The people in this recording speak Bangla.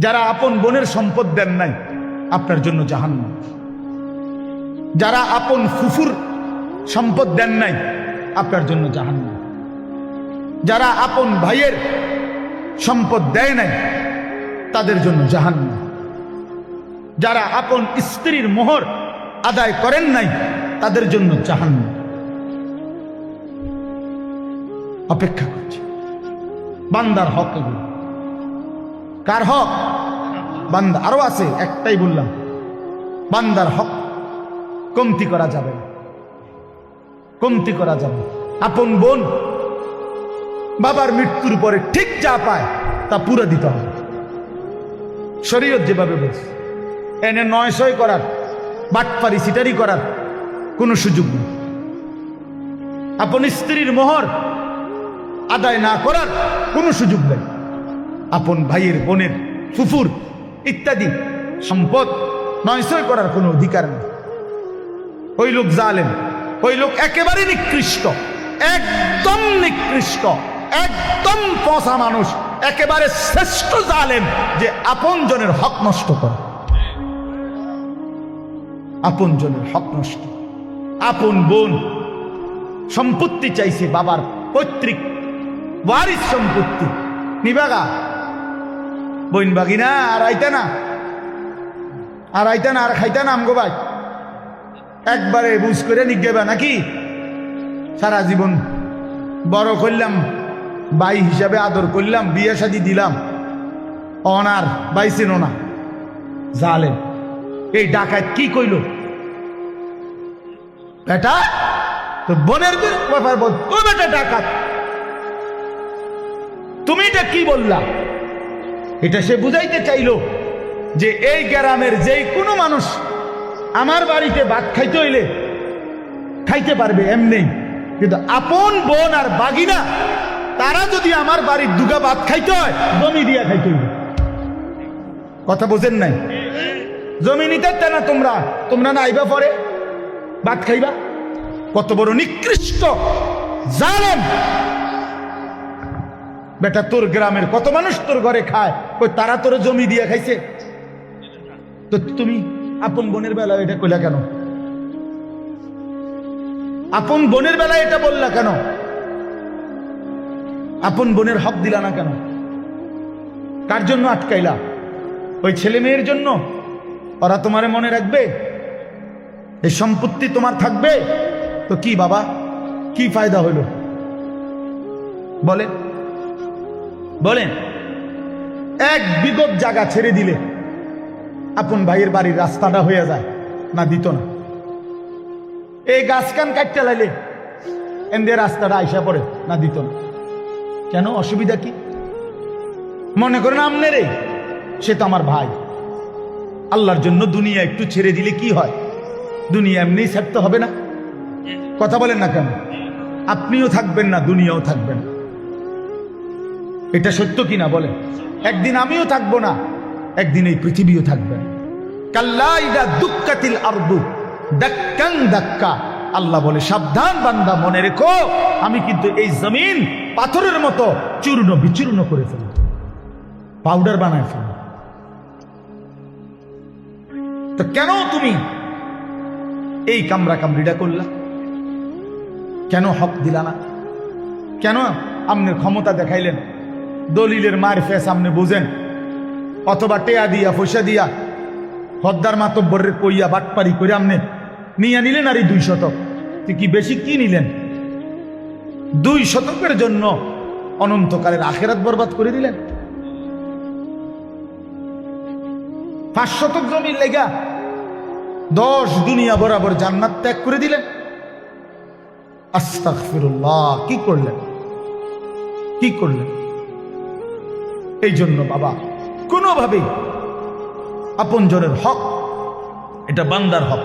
যারা আপন বোনের সম্পদ দেন নাই আপনার জন্য জাহান্নাম। যারা আপন ফুফুর সম্পদ দেন নাই আপনার জন্য জাহান্নাম। যারা আপন ভাইয়ের সম্পদ দেয় নাই তাদের জন্য জাহান্নাম। যারা আপন স্ত্রীর মোহর আদায় করেন নাই তাদের জন্য জাহান্নাম অপেক্ষা করছে। বান্দার হক এগুলো। কার হক? বান্দা। আরো আছে, একটাই বললাম, বান্দার হক কমতি করা যাবে না, কমতি করা যাবে। আপন বোন বাবার মৃত্যুর পরে ঠিক যা পায় তা পুরো দিতে হবে। শরীয়ত যেভাবে বলছে, এনে ৯০০ করার, বাটপারি সিটারি করার কোনো সুযোগ নেই। আপন স্ত্রীর মোহর আদায় না করার কোনো সুযোগ নেই। আপন ভাইয়ের, বোনের, ফুফুর ইত্যাদি সম্পদ ৯০০ করার কোনো অধিকার নেই। ওই লোক জালেম, ওই লোক একেবারে নিকৃষ্ট, একদম নিকৃষ্ট, একদম পচা মানুষ, একেবারে শ্রেষ্ঠ জালেম যে আপন জনের হক নষ্ট করে। আপন জনের হক নষ্ট। আপন বোন সম্পত্তি চাইছে, বাবার পৈতৃক ওয়ারিস সম্পত্তি নিবাগা, বইন বাগি না, আর আইতা না, আর আইতা না, আর খাইতা না আমগো ভাই, একবারে বুঝ করে নিগেবা নাকি? সারা জীবন বড় করলাম, ভাই হিসাবে আদর করলাম, বিয়ে শাদী দিলাম, অনার বাইছেন না। জালেম। এই ডাকাত কি কইল? বেটা তো বোনের ব্যাপার বল, ও বেটা ডাকাত, তুমি এটা কি বললা? এটা সে বুঝাইতে চাইলো যে এই গ্রামের যেই কোনো মানুষ আমার বাড়িতে ভাত খাইতে হইলে খাইতে পারবে এমনি, কিন্তু আপন বোন আর বাগিনা তারা যদি আমার বাড়ির দুগা ভাত খাইতে হয় জমি দিয়া খাইতে হইবে। কথা বোঝেন নাই? জমি নিতে না তোমরা, তোমরা না আইবা পরে ভাত খাইবা? কত বড় নিকৃষ্ট জালেম বেটা! তোর গ্রামের কত মানুষ তোর ঘরে খায়, ওই তারা তোর জমি দিয়ে খাইছে, তো তুমি আপন বোনের বেলায় এটা কইলা কেন? আপন বোনের বেলায় এটা বললা কেন? আপন বোনের হক দিলা না কেন? কার জন্য আটকাইলা? ওই ছেলে মেয়ের জন্য? ওরা তোমারে মনে রাখবে? এই সম্পত্তি তোমার থাকবে তো কি বাবা, কি ফায়দা হইল বলেন? বলেন, এক বিগত জায়গা ছেড়ে দিলে আপন ভাইয়ের বাড়ির রাস্তাটা হয়ে যায় না? দিত না? এই গাছ কান কাটতে লাইলে এদের রাস্তাটা আইসা পড়ে না? দিত না? কেন? অসুবিধা কি? মনে করেন আমনে রে, সে তো আমার ভাই, আল্লাহর জন্য দুনিয়া একটু ছেড়ে দিলে কি হয়? দুনিয়া এমনি ছাড়তে হবে না? কথা বলেন না কেন? আপনিও থাকবেন না, দুনিয়াও থাকবেন না। এটা সত্য কিনা বলেন? একদিন আমিও থাকবো না, একদিন এই পৃথিবীও থাকবে না। কাল্লা ইদা দুক্কাতিল আরদু দাক্কান দাক্কা। আল্লাহ বলে, সাবধান বান্দা, মনে রেখো আমি কিন্তু এই জমিন পাথরের মতো চূর্ণ বিচূর্ণ করে ফেলব, পাউডার বানায় ফেলব। তো কেন তুমি এই কামরা কামড়িটা করলা? কেন হক দিলা না? কেন আমনের ক্ষমতা দেখাইলেন? দলিলের মার ফেস আমনে বুঝেন, অথবা টেয়া দিয়া পয়সা দিয়া হদ্দার মাতব্বরের কইয়া বাটপারি করে আমনে নিয়ে নিলেন। আর এই 2 শতক, তুই কি বেশি কি নিলেন? 2 শতকের জন্য অনন্তকালের আখেরাত বরবাদ করে দিলেন। 5 শতক জমির লেগা 10 দুনিয়া বরাবর জান্নাত ত্যাগ করে দিলেন। আস্তাগফিরুল্লাহ! কি করলেন? কি করলেন? এই জন্য বাবা, কোনোভাবেই আপনজনের হক, এটা বান্দার হক।